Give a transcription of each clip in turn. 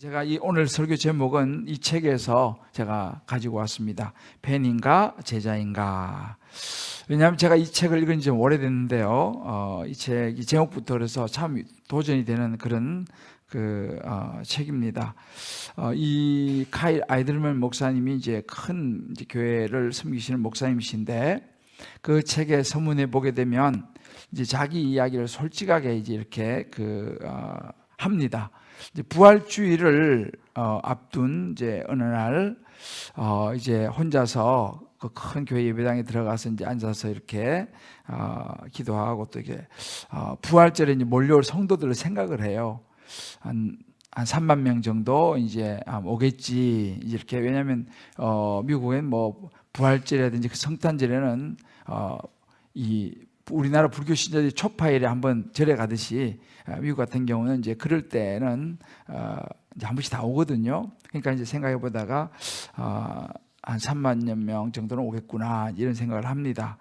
제가 오늘 설교 제목은 이 책에서 제가 가지고 왔습니다. 팬인가 제자인가. 왜냐하면 제가 이 책을 읽은 지 좀 오래됐는데요. 이 책이 제목부터 그래서 참 도전이 되는 그런 책입니다. 이 카일 아이들만 목사님이 이제 큰 교회를 섬기시는 목사님이신데 그 책의 서문에 보게 되면 이제 자기 이야기를 솔직하게 이제 이렇게 합니다. 이제 부활주의를 앞둔 이제 어느 날 이제 혼자서 그 큰 교회 예배당에 들어가서 이제 앉아서 이렇게 기도하고 또 이게 부활절에 이제 몰려올 성도들을 생각을 해요. 한 3만 명 정도 이제 오겠지 이렇게. 왜냐하면 미국엔 뭐 부활절이라든지 그 성탄절에는 이 우리나라 불교 신자들이 초파일에 한번 절에 가듯이 미국 같은 경우는 이제 그럴 때는 이제 한 번씩 다 오거든요. 그러니까 이제 생각해 보다가 한 3만여 명 정도는 오겠구나 이런 생각을 합니다.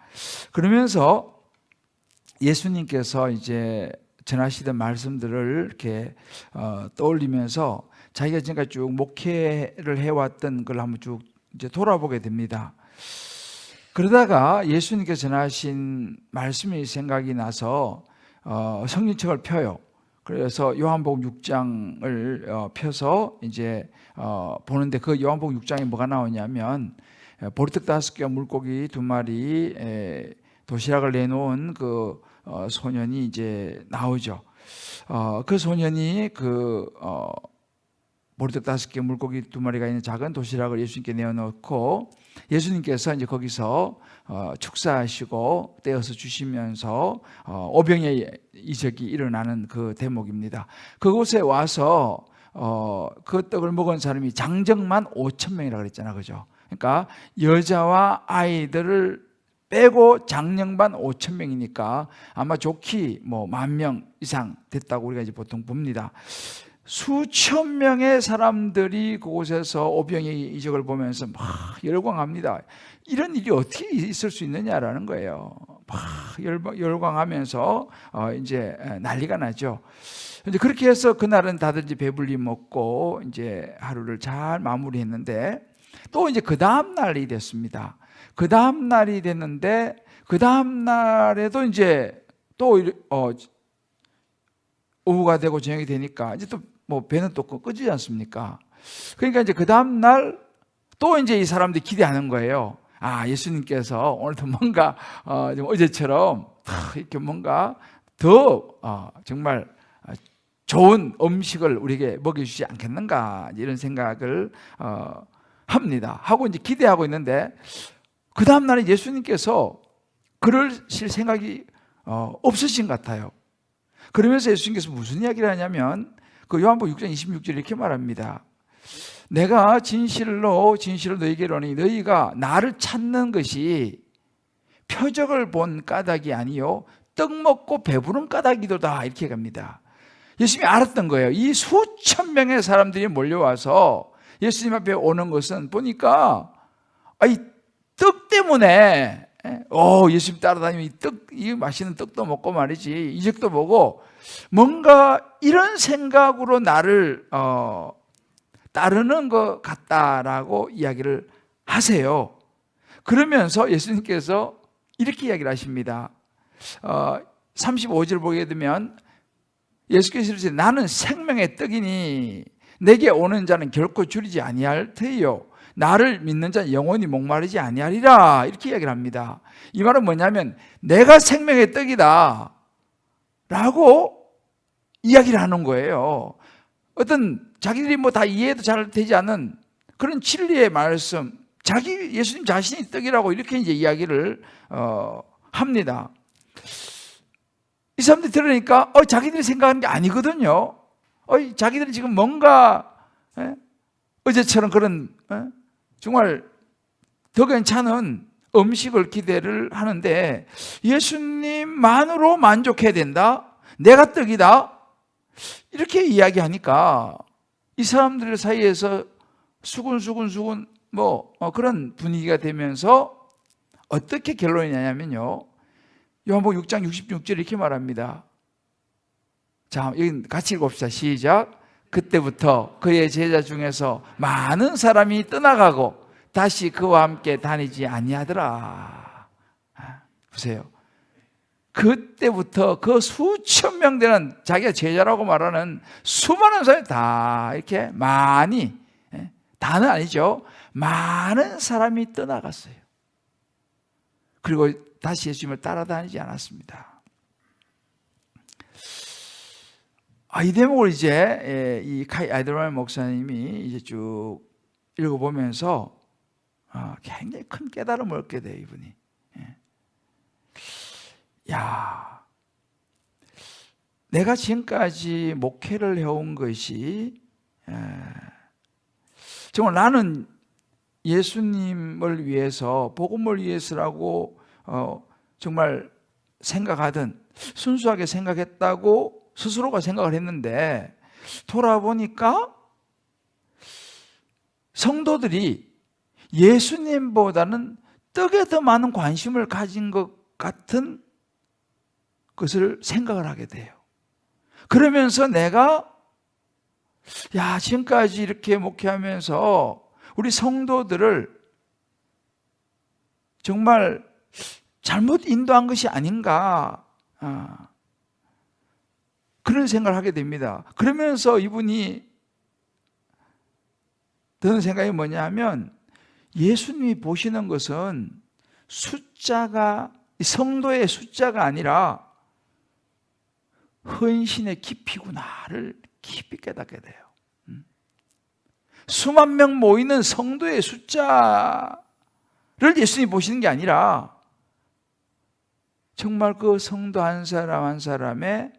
그러면서 예수님께서 이제 전하시던 말씀들을 이렇게 떠올리면서 자기가 지금까지 쭉 목회를 해왔던 걸 한번 쭉 이제 돌아보게 됩니다. 그러다가 예수님께서 전하신 말씀이 생각이 나서 성경책을 펴요. 그래서 요한복음 6장을 펴서 이제 보는데 그 요한복음 6장에 뭐가 나오냐면 보리떡 5개와 물고기 2마리 도시락을 내놓은 그 소년이 이제 나오죠. 그 소년이 보리떡 5개 물고기 2마리가 있는 작은 도시락을 예수님께 내어놓고 예수님께서 이제 거기서 축사하시고 떼어서 주시면서 오병의 이적이 일어나는 그 대목입니다. 그곳에 와서 그 떡을 먹은 사람이 장정만 5천 명이라고 그랬잖아, 그죠? 그러니까 여자와 아이들을 빼고 장령반 5천 명이니까 아마 좋게 뭐 10,000명 이상 됐다고 우리가 이제 보통 봅니다. 수천 명의 사람들이 그곳에서 오병의 이적을 보면서 막 열광합니다. 이런 일이 어떻게 있을 수 있느냐라는 거예요. 막 열광하면서 이제 난리가 나죠. 이제 그렇게 해서 그날은 다들 이제 배불리 먹고 이제 하루를 잘 마무리했는데 또 이제 그 다음 날이 됐습니다. 그 다음 날이 됐는데 그 다음 날에도 이제 또 오후가 되고 저녁이 되니까 이제 또 뭐 배는 또 꺼지지 않습니까? 그러니까 이제 그 다음 날 또 이제 이 사람들이 기대하는 거예요. 예수님께서 오늘도 뭔가 좀 어제처럼 이렇게 뭔가 더 정말 좋은 음식을 우리에게 먹여주지 않겠는가 이런 생각을 합니다. 하고 이제 기대하고 있는데 그 다음 날에 예수님께서 그러실 생각이 없으신 것 같아요. 그러면서 예수님께서 무슨 이야기를 하냐면 그 요한복음 6장 26절 이렇게 말합니다. 내가 진실로 너희에게 이르노니 너희가 나를 찾는 것이 표적을 본 까닭이 아니요 떡 먹고 배부른 까닭이도다 이렇게 갑니다. 예수님이 알았던 거예요. 이 수천 명의 사람들이 몰려와서 예수님 앞에 오는 것은 보니까 이 떡 때문에 예수님 따라다니면 이 맛있는 떡도 먹고 말이지 이적도 보고 뭔가 이런 생각으로 나를 따르는 것 같다라고 이야기를 하세요. 그러면서 예수님께서 이렇게 이야기를 하십니다. 35절 보게 되면 예수께서 이르시되 나는 생명의 떡이니 내게 오는 자는 결코 줄이지 아니할 터이요 나를 믿는 자는 영원히 목마르지 아니하리라 이렇게 이야기를 합니다. 이 말은 뭐냐면 내가 생명의 떡이다 라고 이야기를 하는 거예요. 어떤 자기들이 뭐 다 이해도 잘 되지 않는 그런 진리의 말씀, 예수님 자신이 떡이라고 이렇게 이제 이야기를 합니다. 이 사람들이 들으니까 자기들이 생각하는 게 아니거든요. 자기들이 지금 뭔가 어제처럼 그런 정말 더 괜찮은 음식을 기대를 하는데 예수님만으로 만족해야 된다? 내가 떡이다? 이렇게 이야기하니까 이 사람들 사이에서 수군수군 그런 분위기가 되면서 어떻게 결론이 나냐면요. 요한복음 6장 66절 이렇게 말합니다. 자, 여기 같이 읽읍시다. 시작. 그때부터 그의 제자 중에서 많은 사람이 떠나가고 다시 그와 함께 다니지 아니하더라. 보세요. 그때부터 그 수천 명 되는 자기가 제자라고 말하는 수많은 사람이 다 이렇게 많이, 다는 아니죠, 많은 사람이 떠나갔어요. 그리고 다시 예수님을 따라다니지 않았습니다. 이 대목을 이제 이 카이 아이들만 목사님이 이제 쭉 읽어보면서 굉장히 큰 깨달음을 얻게 돼요, 이분이. 야, 내가 지금까지 목회를 해온 것이 정말 나는 예수님을 위해서, 복음을 위해서라고 정말 생각하든 순수하게 생각했다고 스스로가 생각을 했는데, 돌아보니까 성도들이 예수님보다는 떡에 더 많은 관심을 가진 것 같은 것을 생각을 하게 돼요. 그러면서 내가 지금까지 이렇게 목회하면서 우리 성도들을 정말 잘못 인도한 것이 아닌가, 그런 생각을 하게 됩니다. 그러면서 이분이 드는 생각이 뭐냐 하면, 예수님이 보시는 것은 숫자가, 성도의 숫자가 아니라 헌신의 깊이구나를 깊이 깨닫게 돼요. 수만 명 모이는 성도의 숫자를 예수님이 보시는 게 아니라 정말 그 성도 한 사람 한 사람의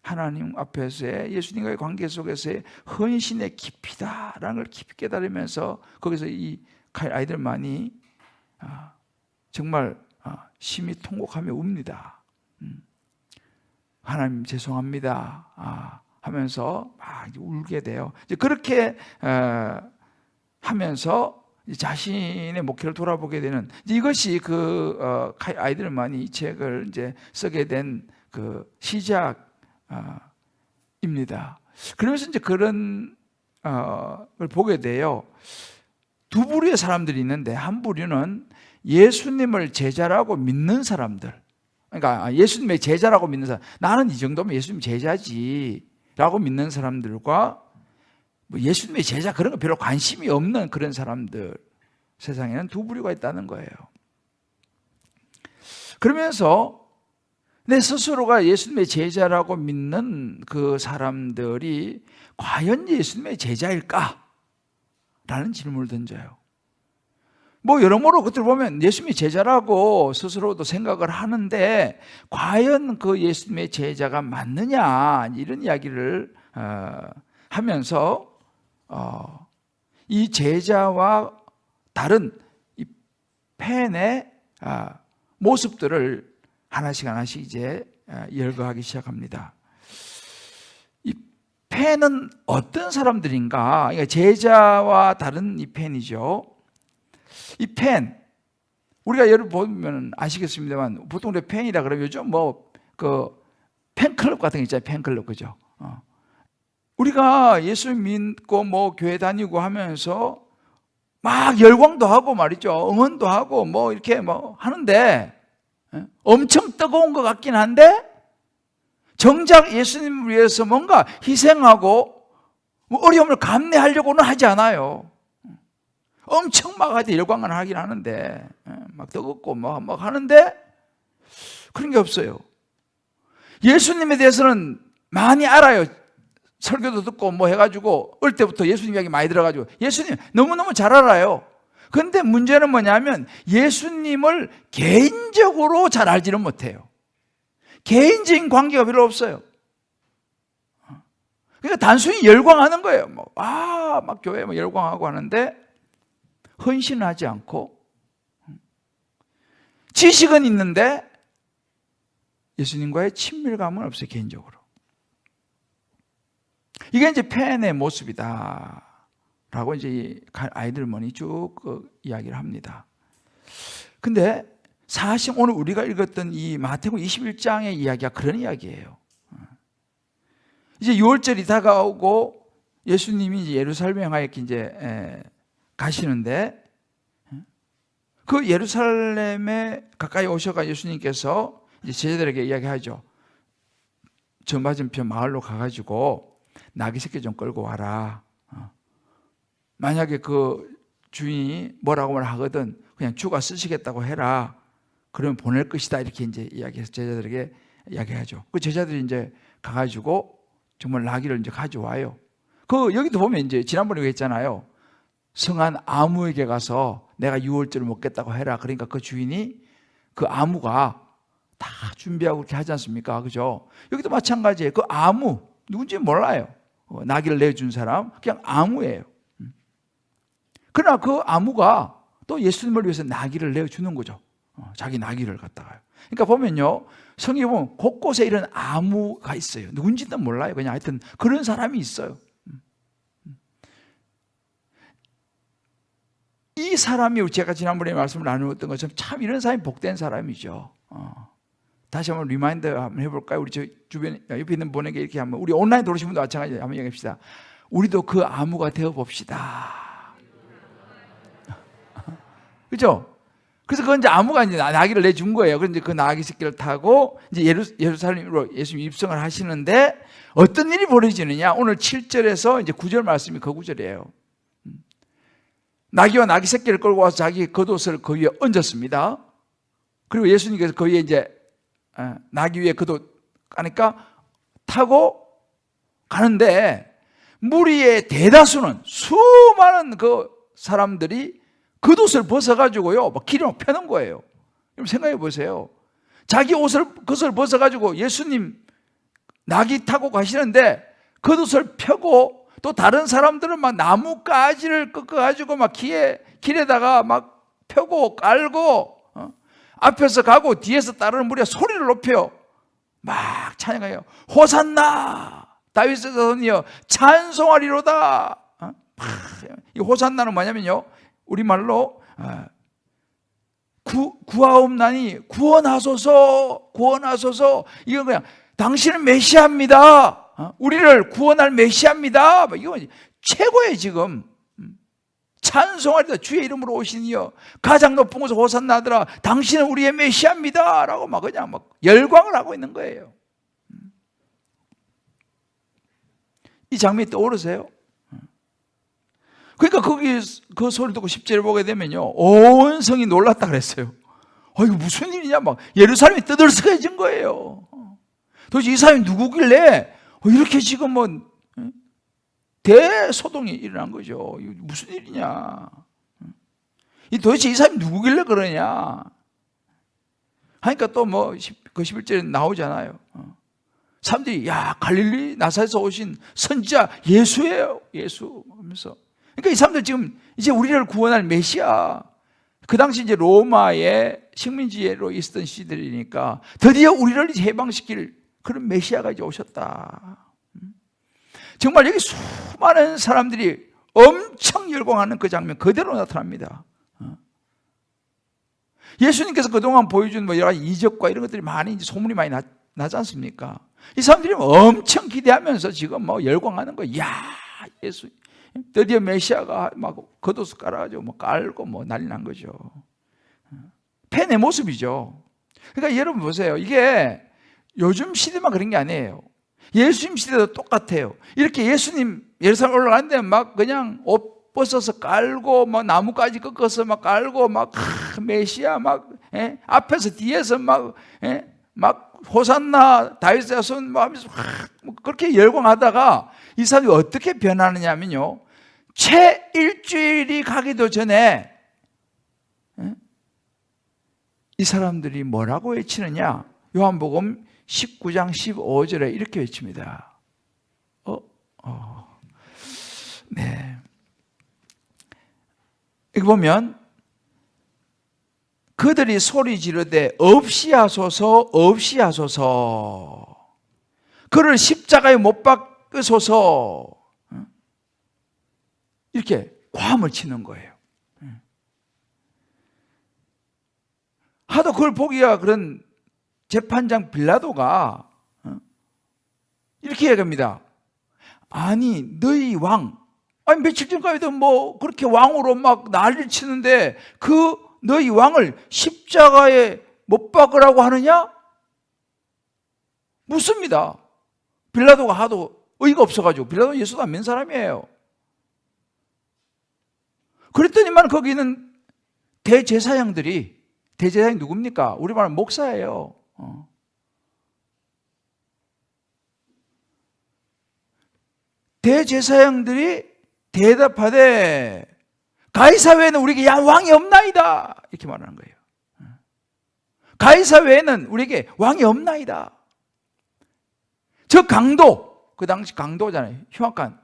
하나님 앞에서의, 예수님과의 관계 속에서의 헌신의 깊이다라는 걸 깊이 깨달으면서 거기서 이 아이들만이 정말 심히 통곡하며 웁니다. 하나님 죄송합니다 하면서 막 울게 돼요. 이제 그렇게 하면서 자신의 목회를 돌아보게 되는, 이것이 그 아이들만이 이 책을 이제 쓰게 된 그 시작입니다. 그러면서 이제 그런 걸 보게 돼요. 두 부류의 사람들이 있는데, 한 부류는 예수님을 제자라고 믿는 사람들, 그러니까 예수님의 제자라고 믿는 사람, 나는 이 정도면 예수님 제자지 라고 믿는 사람들과, 뭐 예수님의 제자 그런 거 별로 관심이 없는 그런 사람들, 세상에는 두 부류가 있다는 거예요. 그러면서 내 스스로가 예수님의 제자라고 믿는 그 사람들이 과연 예수님의 제자일까? 라는 질문을 던져요. 뭐 여러모로 그것들 보면 예수님이 제자라고 스스로도 생각을 하는데, 과연 그 예수님의 제자가 맞느냐, 이런 이야기를 하면서 이 제자와 다른 이 펜의 모습들을 하나씩 이제 열거하기 시작합니다. 이 펜은 어떤 사람들인가? 그러니까 제자와 다른 이 펜이죠. 이 펜, 우리가 여러분 보면 아시겠습니다만, 보통 우리가 펜이라 그러면 요즘 뭐 그 팬클럽 같은 거 있잖아요. 팬클럽, 그죠? 우리가 예수 믿고 뭐 교회 다니고 하면서 막 열광도 하고 말이죠. 응원도 하고 뭐 이렇게 뭐 하는데, 엄청 뜨거운 것 같긴 한데, 정작 예수님을 위해서 뭔가 희생하고 뭐 어려움을 감내하려고는 하지 않아요. 엄청 막 하지, 열광을 하긴 하는데, 막 뜨겁고 막 하는데 그런 게 없어요. 예수님에 대해서는 많이 알아요. 설교도 듣고 뭐 해가지고 어릴 때부터 예수님 이야기 많이 들어가지고 예수님 너무너무 잘 알아요. 그런데 문제는 뭐냐면, 예수님을 개인적으로 잘 알지는 못해요. 개인적인 관계가 별로 없어요. 그러니까 단순히 열광하는 거예요. 막 교회에 뭐 열광하고 하는데 헌신하지 않고, 지식은 있는데 예수님과의 친밀감은 없어요, 개인적으로. 이게 이제 펜의 모습이다 라고 이제 아이들머니 쭉 이야기를 합니다. 근데 사실 오늘 우리가 읽었던 이 마태복음 21장의 이야기가 그런 이야기예요. 이제 6월절이 다가오고 예수님이 이제 예루살렘에 향하여 이제 가시는데, 그 예루살렘에 가까이 오셔가 예수님께서 이제 제자들에게 이야기하죠. 저 맞은편 마을로 가가지고 나귀 새끼 좀 끌고 와라. 만약에 그 주인이 뭐라고 말하거든 그냥 주가 쓰시겠다고 해라. 그러면 보낼 것이다. 이렇게 이제 이야기해서 제자들에게 이야기하죠. 그 제자들이 이제 가가지고 정말 나귀를 이제 가져와요. 그 여기도 보면 이제 지난번에 했잖아요. 성한 아무에게 가서 내가 유월절을 먹겠다고 해라. 그러니까 그 주인이 그 아무가 다 준비하고 그렇게 하지 않습니까? 그죠? 여기도 마찬가지예요. 그 아무 누군지 몰라요. 나귀를 내준 사람 그냥 아무예요. 그러나 그 아무가 또 예수님을 위해서 나귀를 내어주는 거죠. 자기 나귀를 갖다가요. 그러니까 보면요, 성경에 보면 곳곳에 이런 아무가 있어요. 누군지는 몰라요. 그냥 하여튼 그런 사람이 있어요. 이 사람이 제가 지난번에 말씀을 나누었던 것처럼 참 이런 사람이 복된 사람이죠. 다시 한번 리마인드 한번 해볼까요? 우리 저 주변에 옆에 있는 분에게 이렇게 한번, 우리 온라인 들어오신 분도 마찬가지로 한번 얘기합시다. 우리도 그 아무가 되어 봅시다. 그죠? 그래서 그건 이제 아무가 이제 나귀를 내준 거예요. 그런데 그 나귀 새끼를 타고 이제 예루살렘으로 예수님 입성을 하시는데 어떤 일이 벌어지느냐? 오늘 7절에서 이제 9절 말씀이 그 구절이에요. 나귀와 나귀 새끼를 끌고 와서 자기 겉옷을 그 위에 얹었습니다. 그리고 예수님께서 그 위에 이제 나귀 위에 겉옷 가니까 타고 가는데 무리의 대다수는 수많은 그 사람들이 겉옷을 벗어가지고요 막 길에 막 펴는 거예요. 여러분 생각해 보세요. 자기 겉옷을 벗어가지고 예수님 나귀 타고 가시는데 겉옷을 펴고 또 다른 사람들은 막 나뭇가지를 꺾어가지고 막 길에다가 막 펴고 깔고 앞에서 가고 뒤에서 따르는 무리가 소리를 높여 막 찬양해요. 호산나 다윗의 자손이여 찬송하리로다. 이 호산나는 뭐냐면요 우리말로 구하옵나니 구원하소서 구원하소서. 이건 그냥 당신은 메시아입니다. 우리를 구원할 메시아입니다. 이건 최고의 지금 찬송하리다. 주의 이름으로 오시니여 가장 높은 곳에 호산나더라. 당신은 우리의 메시아입니다. 라고 막 그냥 막 열광을 하고 있는 거예요. 이 장면이 떠오르세요? 그러니까 거기 그 소리 듣고 10절을 보게 되면요 온 성이 놀랐다 그랬어요. 이거 무슨 일이냐 막 예루살렘이 떠들썩해진 거예요. 도대체 이 사람이 누구길래 이렇게 지금 뭐 대소동이 일어난 거죠. 이거 무슨 일이냐. 도대체 이 사람이 누구길래 그러냐 하니까 또 뭐 그 11절에 나오잖아요. 사람들이 야 갈릴리 나사렛에서 오신 선지자 예수예요. 예수 하면서. 그러니까 이 사람들 지금 이제 우리를 구원할 메시아. 그 당시 이제 로마의 식민지로 있었던 시대이니까 드디어 우리를 해방시킬 그런 메시아가 이제 오셨다. 정말 여기 수많은 사람들이 엄청 열광하는 그 장면 그대로 나타납니다. 예수님께서 그동안 보여준 뭐 여러 가지 이적과 이런 것들이 많이 이제 소문이 많이 나지 않습니까? 이 사람들이 엄청 기대하면서 지금 뭐 열광하는 거예요. 야, 예수 드디어 메시아가 막 겉옷을 깔아가지고 뭐 깔고 뭐 난리 난 거죠. 팬의 모습이죠. 그러니까 여러분 보세요. 이게 요즘 시대만 그런 게 아니에요. 예수님 시대도 똑같아요. 이렇게 예수님 예루살렘 올라가는데 막 그냥 옷 벗어서 깔고 막 나뭇가지 꺾어서 막 깔고 막 메시아 막 앞에서 뒤에서 막 호산나 다윗의 자손 막 하면서 그렇게 열광하다가 이 사람이 어떻게 변하느냐면요. 채 일주일이 가기도 전에 이 사람들이 뭐라고 외치느냐? 요한복음 19장 15절에 이렇게 외칩니다. 네. 여기 보면 그들이 소리 지르되 없이 하소서 없이 하소서 그를 십자가에 못 박으소서 이렇게 고함을 치는 거예요. 하도 그걸 보기가 그런 재판장 빌라도가 이렇게 얘기합니다. 아니 너희 왕, 아니 며칠 전까지도 뭐 그렇게 왕으로 막 난리를 치는데 그 너희 왕을 십자가에 못 박으라고 하느냐? 묻습니다. 빌라도가 하도 의의가 없어가지고. 빌라도 예수도 안 믿는 사람이에요. 그랬더니만 거기는 대제사장들이, 대제사장이 누굽니까? 우리말은 목사예요. 대제사장들이 대답하되 가이사 외에는 우리에게 왕이 없나이다, 이렇게 말하는 거예요. 가이사 외에는 우리에게 왕이 없나이다. 저 강도, 그 당시 강도잖아요. 흉악한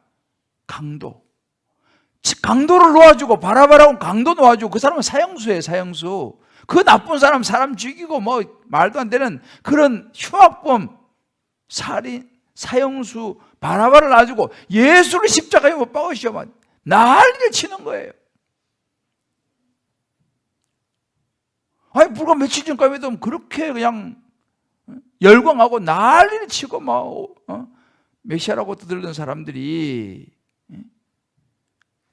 강도. 강도를 놓아주고, 바라바라고 강도 놓아주고, 그 사람은 사형수예요, 사형수. 그 나쁜 사람 죽이고 뭐 말도 안 되는 그런 흉악범, 살인, 사형수 바라바를 놔주고 예수를 십자가에 못 박으시오, 난리를 치는 거예요. 아니 불과 며칠 전까지도 그렇게 그냥 열광하고 난리를 치고 막 메시아라고 떠들던 사람들이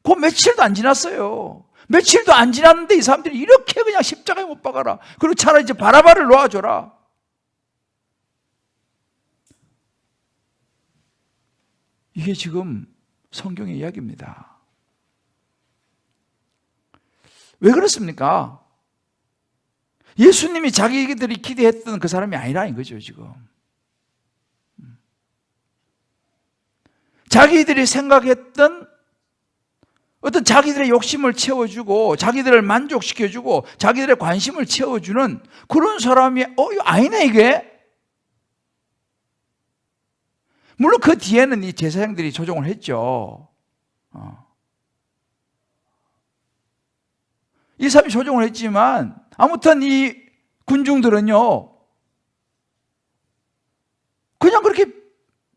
그 며칠도 안 지났어요. 며칠도 안 지났는데 이 사람들이 이렇게 그냥 십자가에 못 박아라. 그리고 차라리 이제 바라바를 놓아줘라. 이게 지금 성경의 이야기입니다. 왜 그렇습니까? 예수님이 자기들이 기대했던 그 사람이 아니라 이거죠, 지금. 자기들이 생각했던 어떤 자기들의 욕심을 채워주고 자기들을 만족시켜주고 자기들의 관심을 채워주는 그런 사람이 이거 아니네 이게. 물론 그 뒤에는 이 제사장들이 조종을 했죠. 이 사람이 조종을 했지만 아무튼 이 군중들은요 그냥 그렇게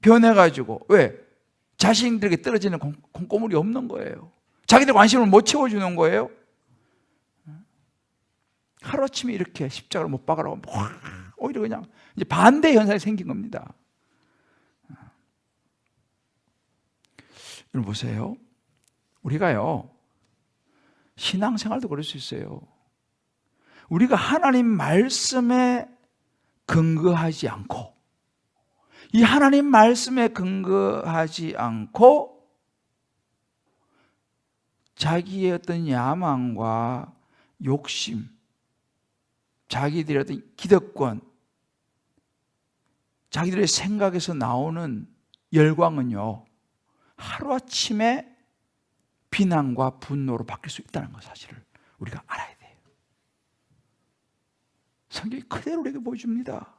변해가지고, 왜? 자신들에게 떨어지는 콩고물이 없는 거예요. 자기들 관심을 못 채워주는 거예요. 하루아침에 이렇게 십자가를 못 박으라고 오히려 그냥 이제 반대 현상이 생긴 겁니다. 여러분 보세요. 우리가요 신앙생활도 그럴 수 있어요. 우리가 하나님 말씀에 근거하지 않고, 이 하나님 말씀에 근거하지 않고 자기의 어떤 야망과 욕심, 자기들의 어떤 기득권, 자기들의 생각에서 나오는 열광은요 하루아침에 비난과 분노로 바뀔 수 있다는 것 사실을 우리가 알아야 돼요. 성경이 그대로 우리에게 보여줍니다.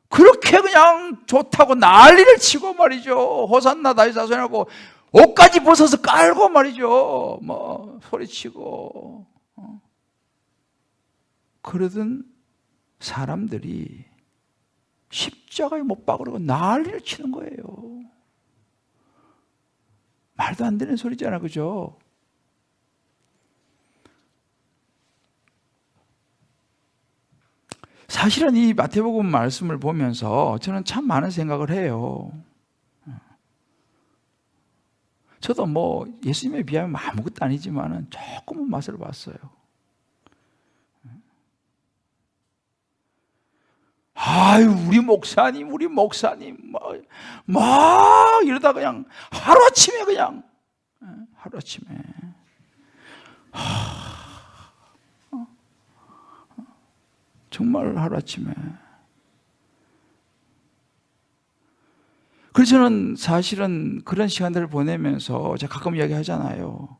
그렇게 그냥 좋다고 난리를 치고 말이죠. 호산나 다윗 자손이라고 옷까지 벗어서 깔고 말이죠. 뭐 소리치고 그러던 사람들이 십자가에 못 박으려고 난리를 치는 거예요. 말도 안 되는 소리잖아, 그죠? 사실은 이 마태복음 말씀을 보면서 저는 참 많은 생각을 해요. 저도 뭐 예수님에 비하면 아무것도 아니지만 조금은 맛을 봤어요. 아유, 우리 목사님 막 이러다 그냥 하루아침에 정말 하루아침에. 그래서 저는 사실은 그런 시간들을 보내면서 제가 가끔 이야기하잖아요.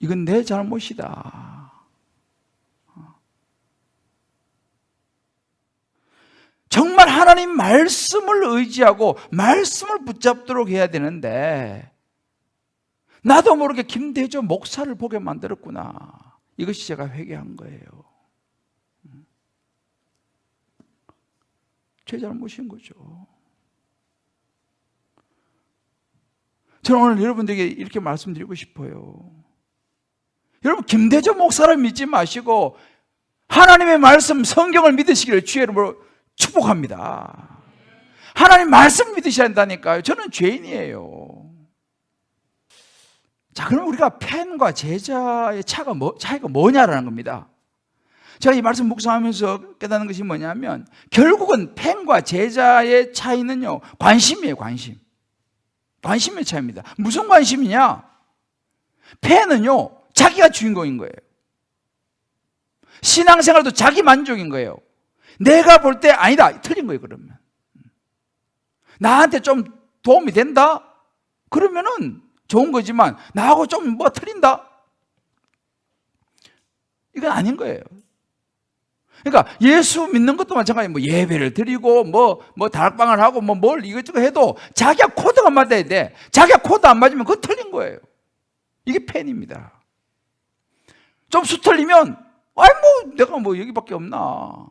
이건 내 잘못이다. 정말 하나님 말씀을 의지하고 말씀을 붙잡도록 해야 되는데 나도 모르게 김대조 목사를 보게 만들었구나. 이것이 제가 회개한 거예요. 제 잘못인 거죠. 저는 오늘 여러분들에게 이렇게 말씀드리고 싶어요. 여러분, 김대조 목사를 믿지 마시고 하나님의 말씀, 성경을 믿으시기를 주의 이름으로 축복합니다. 하나님 말씀 믿으셔야 한다니까요. 저는 죄인이에요. 자, 그럼 우리가 팬과 제자의 차이가 뭐냐라는 겁니다. 제가 이 말씀 묵상하면서 깨닫는 것이 뭐냐면, 결국은 팬과 제자의 차이는요, 관심이에요, 관심. 관심의 차이입니다. 무슨 관심이냐? 팬은요, 자기가 주인공인 거예요. 신앙생활도 자기 만족인 거예요. 내가 볼 때 아니다, 틀린 거예요. 그러면 나한테 좀 도움이 된다? 그러면은 좋은 거지만 나하고 좀 뭐 틀린다? 이건 아닌 거예요. 그러니까 예수 믿는 것도 마찬가지예요. 뭐 예배를 드리고 뭐 다락방을 하고 뭐 뭘 이것저것 해도 자기가 코드가 맞아야 돼. 자기가 코드 안 맞으면 그거 틀린 거예요. 이게 팬입니다. 좀 수틀리면 아이 뭐 내가 뭐 여기밖에 없나.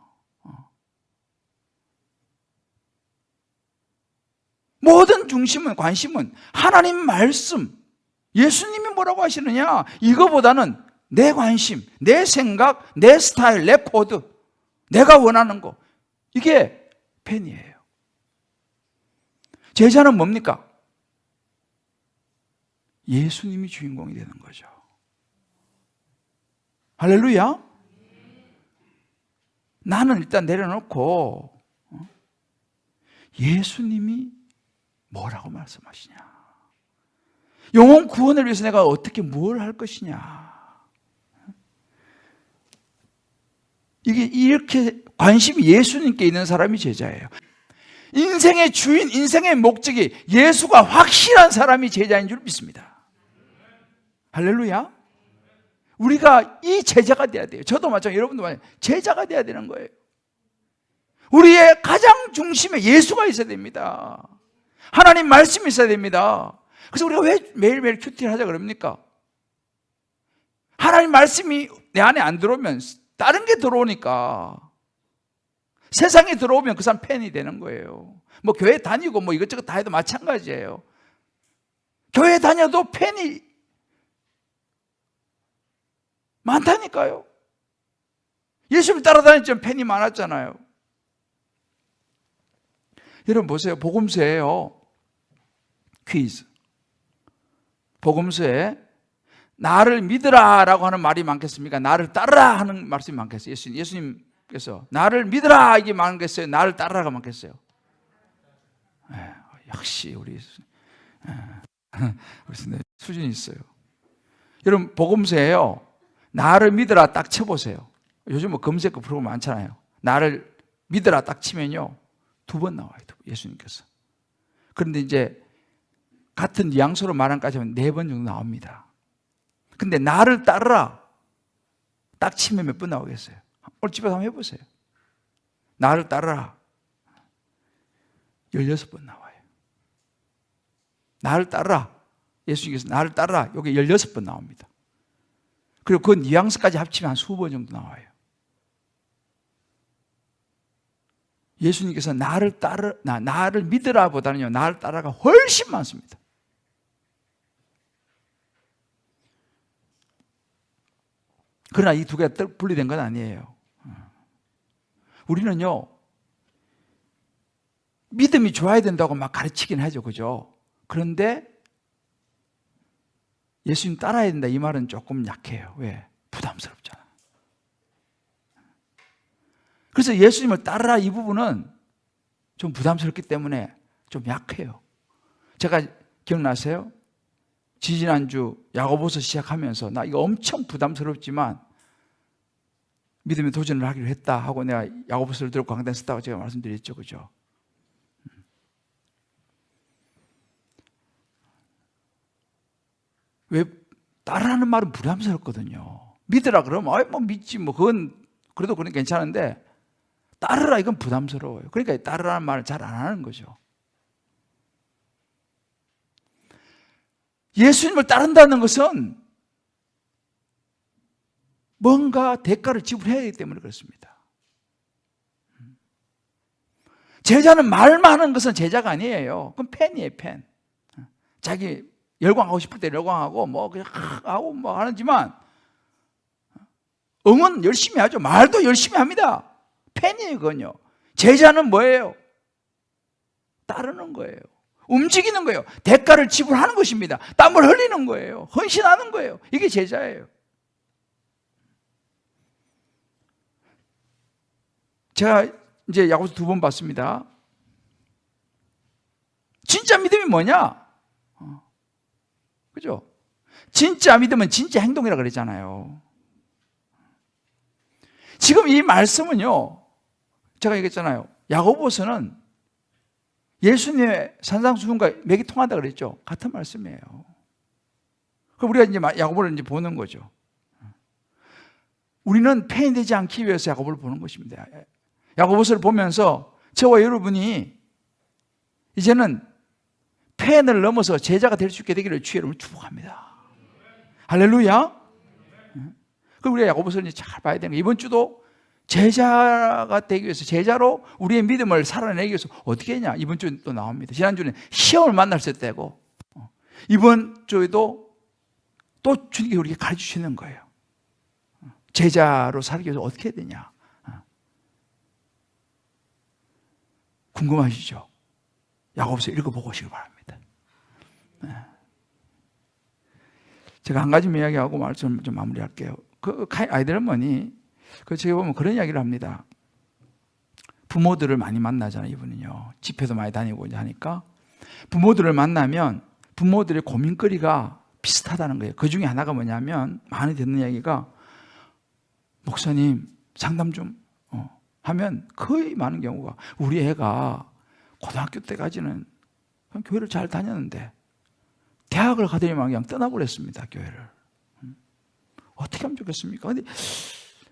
모든 중심은, 관심은 하나님 말씀, 예수님이 뭐라고 하시느냐, 이거보다는 내 관심, 내 생각, 내 스타일, 내 코드, 내가 원하는 거, 이게 팬이에요. 제자는 뭡니까? 예수님이 주인공이 되는 거죠. 할렐루야. 나는 일단 내려놓고 예수님이 뭐라고 말씀하시냐, 영혼 구원을 위해서 내가 어떻게 뭘 할 것이냐, 이게 이렇게 관심이 예수님께 있는 사람이 제자예요. 인생의 주인, 인생의 목적이 예수가 확실한 사람이 제자인 줄 믿습니다. 할렐루야. 우리가 이 제자가 돼야 돼요. 저도 마찬가지로, 여러분도 마찬가지로 제자가 돼야 되는 거예요. 우리의 가장 중심에 예수가 있어야 됩니다. 하나님 말씀이 있어야 됩니다. 그래서 우리가 왜 매일매일 큐티를 하자 그럽니까? 하나님 말씀이 내 안에 안 들어오면 다른 게 들어오니까, 세상에 들어오면 그 사람 팬이 되는 거예요. 뭐 교회 다니고 뭐 이것저것 다 해도 마찬가지예요. 교회 다녀도 팬이 많다니까요. 예수를 따라다녔지만 팬이 많았잖아요. 여러분 보세요. 복음서에요, 퀴즈. 복음서에 나를 믿으라 라고 하는 말이 많겠습니까? 나를 따르라 하는 말씀이 많겠어요? 예수님께서 나를 믿으라 이게 많겠어요? 나를 따르라가 많겠어요? 역시 우리 수준이 있어요. 여러분 복음서에요, 나를 믿으라 딱 쳐보세요. 요즘 뭐 검색 프로그램 많잖아요. 나를 믿으라 딱 치면요 2번 나와요. 예수님께서. 그런데 이제 같은 뉘앙스로 말한까지 하면 4번 정도 나옵니다. 근데 나를 따르라 딱 치면 몇 번 나오겠어요? 오늘 집에서 한번 해보세요. 나를 따르라 16번 나와요. 나를 따르라, 예수님께서 나를 따르라, 여기 16번 나옵니다. 그리고 그 뉘앙스까지 합치면 한 20번 정도 나와요. 예수님께서 나를 믿으라 보다는요, 나를 따라가 훨씬 많습니다. 그러나 이 두 개가 분리된 건 아니에요. 우리는요, 믿음이 좋아야 된다고 막 가르치긴 하죠. 그죠? 그런데 예수님 따라야 된다 이 말은 조금 약해요. 왜? 부담스럽잖아. 그래서 예수님을 따르라 이 부분은 좀 부담스럽기 때문에 좀 약해요. 제가 기억나세요? 지지난주 야고보서 시작하면서 나 이거 엄청 부담스럽지만 믿음의 도전을 하기로 했다 하고 내가 야고보서를 들고 강단에 섰다고 제가 말씀드렸죠. 그죠? 왜? 따르라는 말은 부담스럽거든요. 믿으라 그러면 뭐 믿지 뭐 그건 그래도 그건 괜찮은데 따르라 이건 부담스러워요. 그러니까 따르라는 말을 잘 안 하는 거죠. 예수님을 따른다는 것은 뭔가 대가를 지불해야 하기 때문에 그렇습니다. 제자는 말만 하는 것은 제자가 아니에요. 그건 팬이에요, 팬. 자기 열광하고 싶을 때 열광하고 뭐 그냥 하고 뭐 하지만 응원 열심히 하죠. 말도 열심히 합니다. 팬이에요, 그건요. 제자는 뭐예요? 따르는 거예요. 움직이는 거예요. 대가를 지불하는 것입니다. 땀을 흘리는 거예요. 헌신하는 거예요. 이게 제자예요. 제가 이제 야고보서 2번 봤습니다. 진짜 믿음이 뭐냐? 그죠? 진짜 믿음은 진짜 행동이라 그랬잖아요. 지금 이 말씀은요, 제가 얘기했잖아요. 야고보서는 예수님의 산상수훈과 맥이 통한다 그랬죠. 같은 말씀이에요. 그럼 우리가 이제 야고보를 이제 보는 거죠. 우리는 폐인되지 않기 위해서 야고보를 보는 것입니다. 야고보서를 보면서 저와 여러분이 이제는 폐인을 넘어서 제자가 될 수 있게 되기를 주의 이름으로 축복합니다. 할렐루야. 그럼 우리가 야고보서를 이제 잘 봐야 되는 거예요. 이번 주도 제자가 되기 위해서, 제자로 우리의 믿음을 살아내기 위해서 어떻게 했냐? 이번 주에 또 나옵니다. 지난주는 시험을 만날 때고, 이번 주에도 또 주님께 우리에게 가르쳐 주시는 거예요. 제자로 살기 위해서 어떻게 해야 되냐? 궁금하시죠? 야고보서 읽어보고 오시기 바랍니다. 제가 한 가지 이야기하고 말씀 좀 마무리할게요. 그 아이들어머니, 제가 보면 그런 이야기를 합니다. 부모들을 많이 만나잖아요, 이분은요. 집회도 많이 다니고 하니까. 부모들을 만나면 부모들의 고민거리가 비슷하다는 거예요. 그 중에 하나가 뭐냐면, 많이 듣는 이야기가, 목사님, 상담 좀 하면 거의 많은 경우가, 우리 애가 고등학교 때까지는 그냥 교회를 잘 다녔는데, 대학을 가더니만 그냥 떠나버렸습니다, 교회를. 어떻게 하면 좋겠습니까? 근데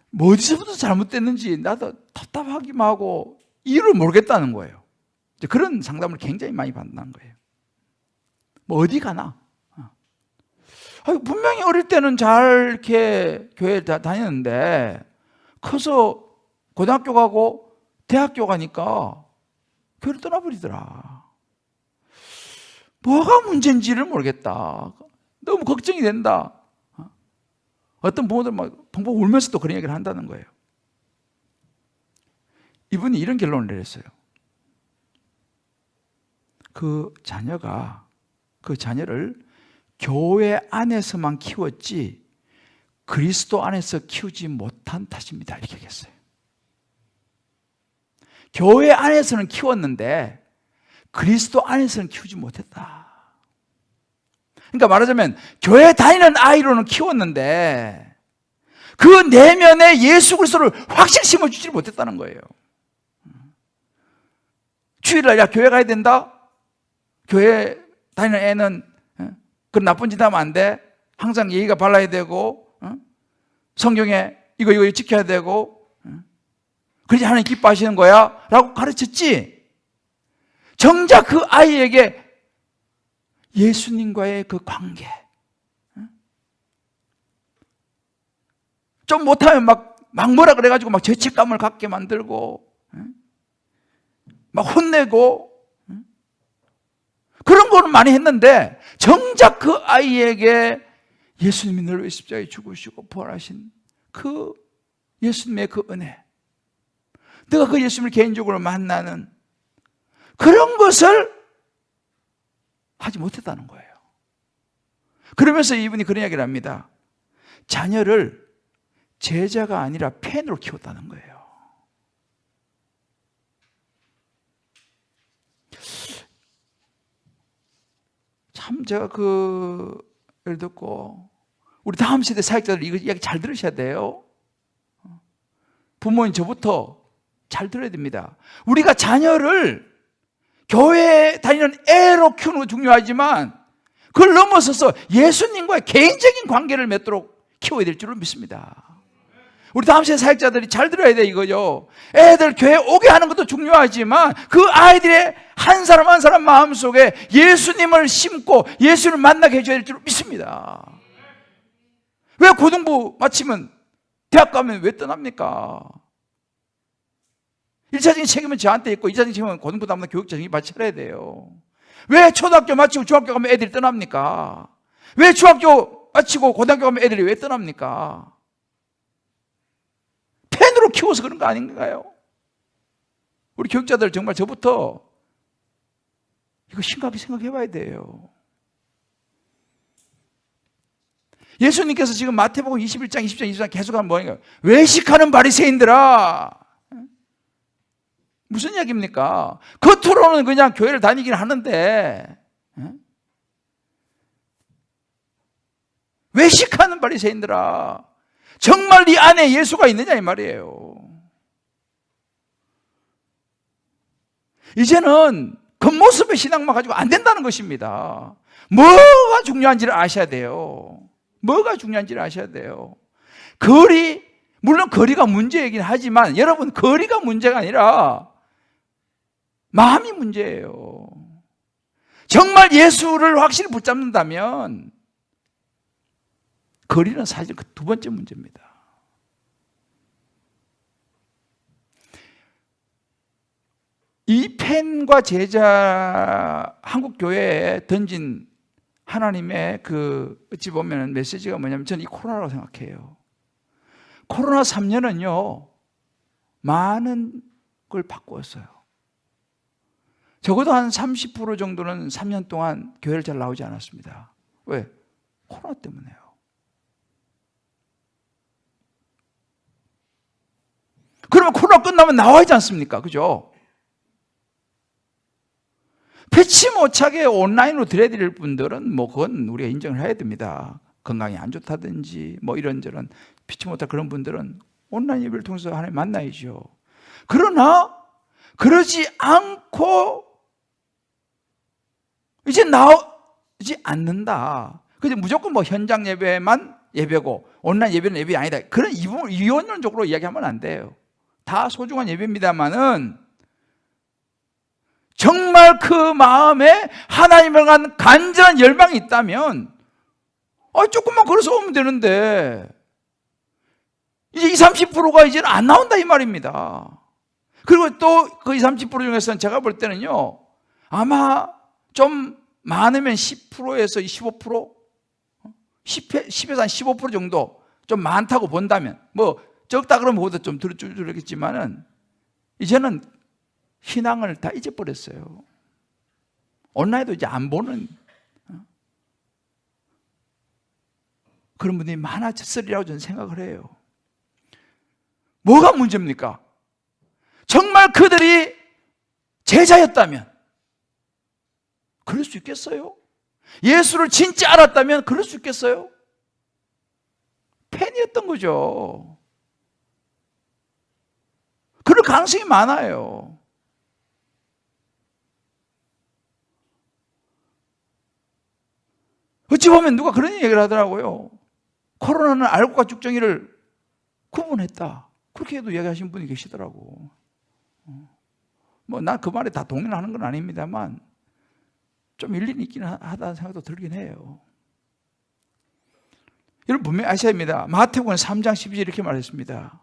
뭐 어디서부터 잘못됐는지 나도 답답하기만 하고 이유를 모르겠다는 거예요. 그런 상담을 굉장히 많이 받는 거예요. 뭐 어디 가나? 분명히 어릴 때는 잘 이렇게 교회를 다녔는데 커서 고등학교 가고 대학교 가니까 교회를 떠나버리더라. 뭐가 문제인지를 모르겠다. 너무 걱정이 된다. 어떤 부모들 막 펑펑 울면서 또 그런 얘기를 한다는 거예요. 이분이 이런 결론을 내렸어요. 그 자녀를 교회 안에서만 키웠지 그리스도 안에서 키우지 못한 탓입니다. 이렇게 얘기했어요. 교회 안에서는 키웠는데 그리스도 안에서는 키우지 못했다. 그러니까 말하자면 교회 다니는 아이로는 키웠는데 그 내면에 예수 그리스도를 확실히 심어주지 못했다는 거예요. 주일날 야 교회 가야 된다? 교회 다니는 애는 그런 나쁜 짓 하면 안 돼. 항상 예의가 발라야 되고 성경에 이거 지켜야 되고 그러지 하나님 기뻐하시는 거야 라고 가르쳤지. 정작 그 아이에게 예수님과의 그 관계, 좀 못하면 막 뭐라 그래가지고 막 죄책감을 갖게 만들고 막 혼내고 그런 거는 많이 했는데 정작 그 아이에게 예수님이 너를 위해 십자가에 죽으시고 부활하신 그 예수님의 그 은혜, 내가 그 예수님을 개인적으로 만나는 그런 것을 하지 못했다는 거예요. 그러면서 이분이 그런 이야기를 합니다. 자녀를 제자가 아니라 팬으로 키웠다는 거예요. 참 제가 예를 듣고 우리 다음 세대 사역자들 이거 이야기 잘 들으셔야 돼요. 부모님 저부터 잘 들어야 됩니다. 우리가 자녀를 교회에 다니는 애로 키우는 거 중요하지만 그걸 넘어서서 예수님과의 개인적인 관계를 맺도록 키워야 될 줄을 믿습니다. 우리 다음 세대 사역자들이 잘 들어야 돼 이거죠. 애들 교회 오게 하는 것도 중요하지만 그 아이들의 한 사람 한 사람 마음속에 예수님을 심고 예수를 만나게 해줘야 될 줄을 믿습니다. 왜 고등부 마치면 대학 가면 왜 떠납니까? 1차적인 책임은 저한테 있고 2차적인 책임은 고등부 담당 교육자님이 받쳐야 돼요. 왜 초등학교 마치고 중학교 가면 애들이 떠납니까? 왜 중학교 마치고 고등학교 가면 애들이 왜 떠납니까? 팬으로 키워서 그런 거 아닌가요? 우리 교육자들 정말 저부터 이거 심각하게 생각해 봐야 돼요. 예수님께서 지금 마태복음 21장, 20장, 22장 계속 하면 뭐니까? 외식하는 바리새인들아. 무슨 이야기입니까? 겉으로는 그냥 교회를 다니긴 하는데 외식하는 바리새인들아, 정말 네 안에 예수가 있느냐 이 말이에요. 이제는 겉모습의 신앙만 가지고 안 된다는 것입니다. 뭐가 중요한지를 아셔야 돼요. 뭐가 중요한지를 아셔야 돼요. 거리, 물론 거리가 문제이긴 하지만 여러분, 거리가 문제가 아니라 마음이 문제예요. 정말 예수를 확실히 붙잡는다면 거리는 사실 그 두 번째 문제입니다. 이 펜과 제자 한국 교회에 던진 하나님의 그 어찌 보면 메시지가 뭐냐면, 저는 이 코로나라고 생각해요. 코로나 3년은요 많은 걸 바꾸었어요. 적어도 한 30% 정도는 3년 동안 교회를 잘 나오지 않았습니다. 왜? 코로나 때문에요. 그러면 코로나 끝나면 나와야지 않습니까? 그죠? 패치 못하게 온라인으로 드려드릴 분들은 뭐 그건 우리가 인정을 해야 됩니다. 건강이 안 좋다든지 뭐 이런저런 피치 못할 그런 분들은 온라인 예배를 통해서 하나님 만나야죠. 그러나 그러지 않고 이제 나오지 않는다. 그래서 무조건 뭐 현장 예배만 예배고 온라인 예배는 예배 아니다. 그런 이원론적으로 이야기하면 안 돼요. 다 소중한 예배입니다만은 정말 그 마음에 하나님을 향한 간절한 열망이 있다면 조금만 걸어서 오면 되는데 이제 20, 30%가 이제는 안 나온다 이 말입니다. 그리고 또 그 20, 30% 중에서는 제가 볼 때는요 아마 좀 많으면 10%에서 15%? 10에서 한 15% 정도 좀 많다고 본다면, 뭐 적다 그러면 그보다 좀 줄겠지만은 이제는 신앙을 다 잊어버렸어요. 온라인도 이제 안 보는 그런 분들이 많아졌으리라고 저는 생각을 해요. 뭐가 문제입니까? 정말 그들이 제자였다면 그럴 수 있겠어요? 예수를 진짜 알았다면 그럴 수 있겠어요? 팬이었던 거죠. 그럴 가능성이 많아요. 어찌 보면 누가 그런 얘기를 하더라고요. 코로나는 알곡과 죽정이를 구분했다. 그렇게도 이야기하신 분이 계시더라고. 뭐 난 그 말에 다 동의하는 건 아닙니다만 좀 일리는 있긴 하다는 생각도 들긴 해요. 여러분 분명히 아셔야 합니다. 마태복음 3장 12절 이렇게 말했습니다.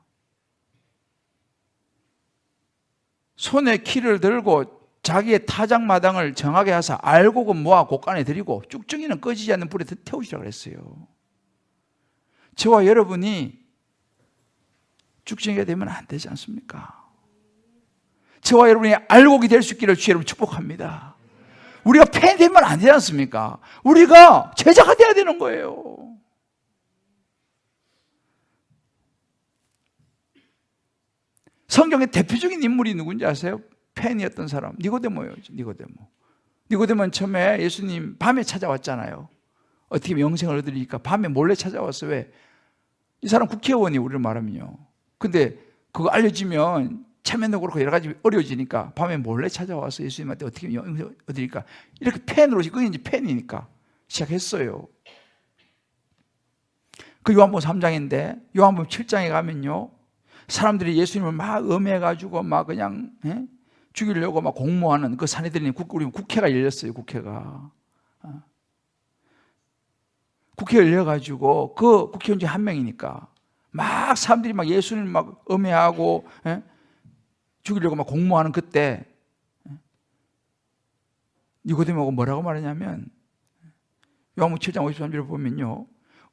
손에 키를 들고 자기의 타작마당을 정하게 하사 알곡은 모아 곳간에 들이고 쭉정이는 꺼지지 않는 불에 태우시라고 했어요. 저와 여러분이 쭉정이가 되면 안 되지 않습니까? 저와 여러분이 알곡이 될 수 있기를 주의 이름으로 축복합니다. 우리가 팬이 되면 안 되지 않습니까? 우리가 제자가 돼야 되는 거예요. 성경의 대표적인 인물이 누군지 아세요? 팬이었던 사람, 니고데모예요. 니고데모는 처음에 예수님 밤에 찾아왔잖아요. 어떻게 영생을 얻으리니까 밤에 몰래 찾아왔어. 왜? 이 사람 국회의원이 우리를 말하면요. 근데 그거 알려지면 체면도 그렇고 여러 가지 어려워지니까 밤에 몰래 찾아와서 예수님한테 어떻게 영생을 얻으리까? 이렇게 팬으로, 그게 이제 팬이니까 시작했어요. 그 요한복음 3장인데 요한복음 7장에 가면요. 사람들이 예수님을 막 음해가지고 막 그냥 죽이려고 막 공모하는 그 산헤드린 우리 국회가 열렸어요. 국회가 열려가지고 그 국회의원 중에 한 명이니까 막 사람들이 막 예수님을 막 음해하고 죽이려고 막 공모하는 그때 니고데모가 뭐라고 말하냐면 요한복음 7장 53절을 보면요.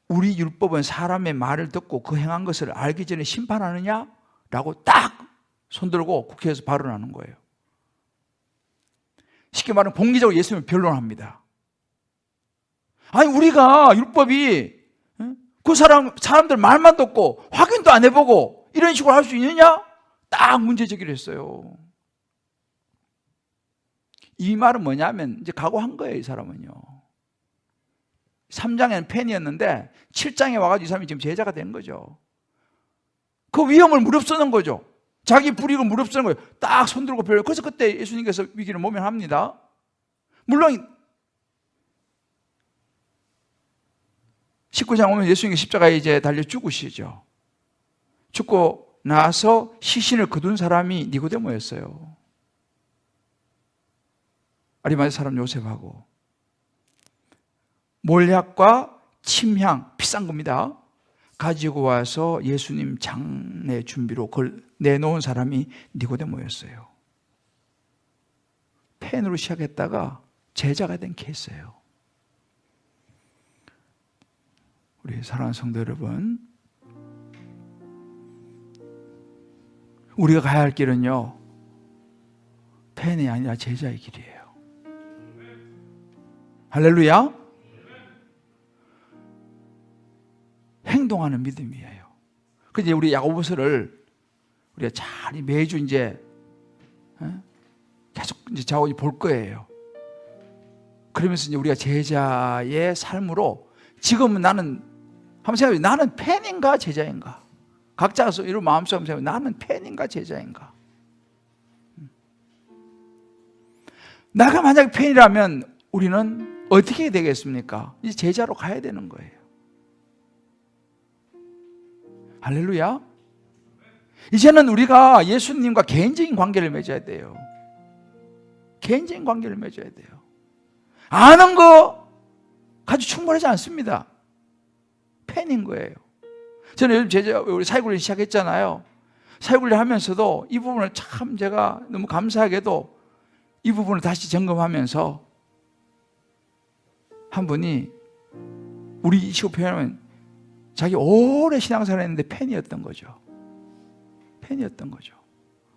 우리 율법은 사람의 말을 듣고 그 행한 것을 알기 전에 심판하느냐? 라고 딱 손들고 국회에서 발언하는 거예요. 쉽게 말하면 공개적으로 예수님을 변론합니다. 아니 우리가 율법이 그 사람들 말만 듣고 확인도 안 해보고 이런 식으로 할 수 있느냐? 딱 문제 제기를 했어요. 이 말은 뭐냐면 이제 각오한 거예요. 이 사람은요. 3장에는 팬이었는데 7장에 와가지고 이 사람이 지금 제자가 된 거죠. 그 위험을 무릅쓰는 거죠. 자기 불이익을 무릅쓰는 거예요. 딱 손들고 별로. 그래서 그때 예수님께서 위기를 모면합니다. 물론 19장 오면 예수님이 십자가에 이제 달려 죽으시죠. 죽고 나서 시신을 거둔 사람이 니고데모였어요. 아리마대 사람 요셉하고. 몰약과 침향, 비싼 겁니다. 가지고 와서 예수님 장례 준비로 그걸 내놓은 사람이 니고데모였어요. 팬으로 시작했다가 제자가 된 케이스예요. 우리 사랑하는 성도 여러분, 우리가 가야 할 길은요, 팬이 아니라 제자의 길이에요. 할렐루야. 행동하는 믿음이에요. 그래서 우리 야고보서를 우리가 잘 매주 이제 계속 이제 자원이 볼 거예요. 그러면서 이제 우리가 제자의 삶으로 지금은 나는 한번 생각해, 나는 팬인가 제자인가? 각자서 이런 마음속에 생각해, 나는 팬인가 제자인가? 내가 만약에 팬이라면 우리는 어떻게 되겠습니까? 이제 제자로 가야 되는 거예요. 할렐루야. 이제는 우리가 예수님과 개인적인 관계를 맺어야 돼요. 개인적인 관계를 맺어야 돼요. 아는 거 가지고 충분하지 않습니다. 팬인 거예요. 저는 요즘 제자 우리 사회훈련 시작했잖아요. 사회훈련 하면서도 이 부분을 참 제가 너무 감사하게도 이 부분을 다시 점검하면서 한 분이 우리 식으로 표현하면 자기 오래 신앙생활 했는데 팬이었던 거죠. 팬이었던 거죠.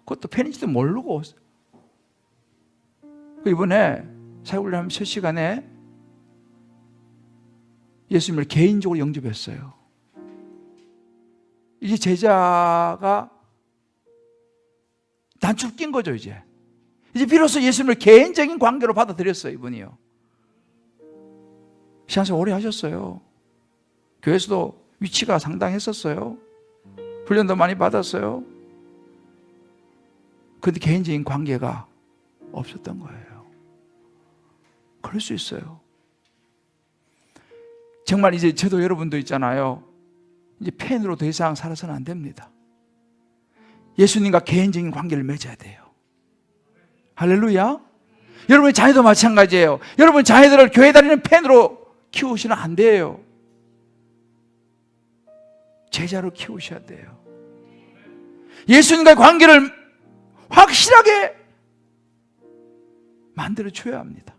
그것도 팬인지도 모르고 이번에 사회훈련 첫 시간에 예수님을 개인적으로 영접했어요. 이제 제자가 단추를 낀 거죠. 이제 비로소 예수님을 개인적인 관계로 받아들였어요. 이분이요. 신앙생활 오래 하셨어요. 교회에서도 위치가 상당했었어요. 훈련도 많이 받았어요. 그런데 개인적인 관계가 없었던 거예요. 그럴 수 있어요. 정말 이제 저도 여러분도 있잖아요. 이제 팬으로 더 이상 살아서는 안 됩니다. 예수님과 개인적인 관계를 맺어야 돼요. 할렐루야. 여러분의 자녀도 마찬가지예요. 여러분 자녀들을 교회 다니는 팬으로 키우시면 안 돼요. 제자로 키우셔야 돼요. 예수님과의 관계를 확실하게 만들어줘야 합니다.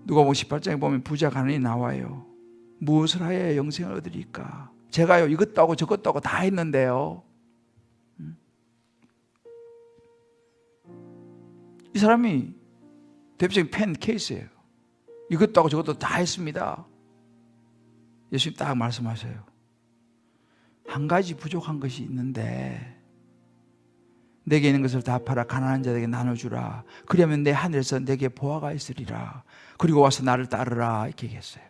누가복음 18장에 보면 부자 가난이 나와요. 무엇을 하여야 영생을 얻으리까? 제가요 이것도 하고 저것도 하고 다 했는데요. 이 사람이 대표적인 팬 케이스예요. 이것도 하고 저것도 다 했습니다. 예수님 딱 말씀하셔요. 한 가지 부족한 것이 있는데 내게 있는 것을 다 팔아 가난한 자에게 나눠주라. 그러면 내 하늘에서 내게 보화가 있으리라. 그리고 와서 나를 따르라. 이렇게 얘기했어요.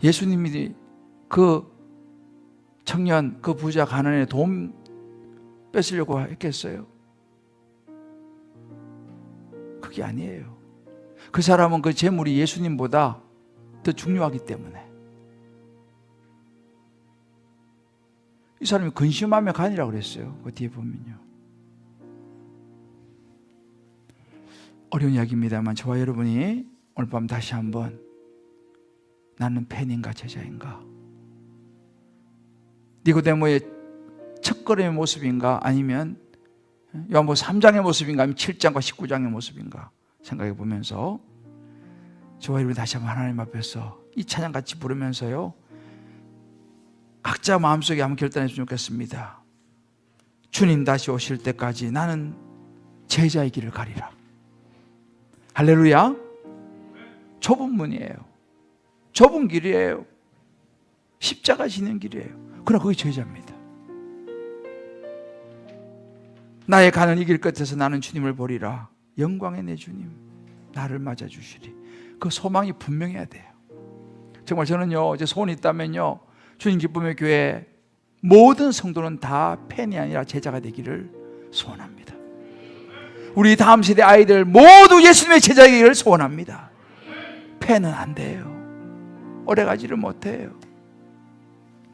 예수님이 그 청년, 그 부자 가난에 돈 뺏으려고 했겠어요? 그게 아니에요. 그 사람은 그 재물이 예수님보다 더 중요하기 때문에. 이 사람이 근심하며 가니라고 그랬어요. 그 뒤에 보면요. 어려운 이야기입니다만 저와 여러분이 오늘 밤 다시 한번 나는 팬인가 제자인가? 니고데모의 첫걸음의 모습인가? 아니면 요한복음 3장의 모습인가? 아니면 7장과 19장의 모습인가? 생각해 보면서 저와 여러분이 다시 한번 하나님 앞에서 이 찬양 같이 부르면서요 각자 마음속에 한번 결단했으면 좋겠습니다. 주님 다시 오실 때까지 나는 제자의 길을 가리라. 할렐루야. 좁은 문이에요. 좁은 길이에요. 십자가 지는 길이에요. 그러나 그게 제자입니다. 나의 가는 이 길 끝에서 나는 주님을 보리라. 영광의 내 주님 나를 맞아주시리. 그 소망이 분명해야 돼요. 정말 저는요, 제 소원이 있다면요, 주님 기쁨의 교회 모든 성도는 다 팬이 아니라 제자가 되기를 소원합니다. 우리 다음 세대 아이들 모두 예수님의 제자이기를 소원합니다. 팬은 안 돼요. 오래가지를 못해요.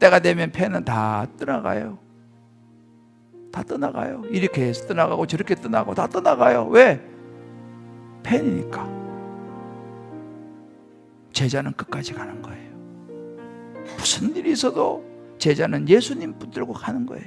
때가 되면 팬은 다 떠나가요. 다 떠나가요. 이렇게 해서 떠나가고 저렇게 떠나고 다 떠나가요. 왜? 팬이니까. 제자는 끝까지 가는 거예요. 무슨 일이 있어도 제자는 예수님 붙들고 가는 거예요.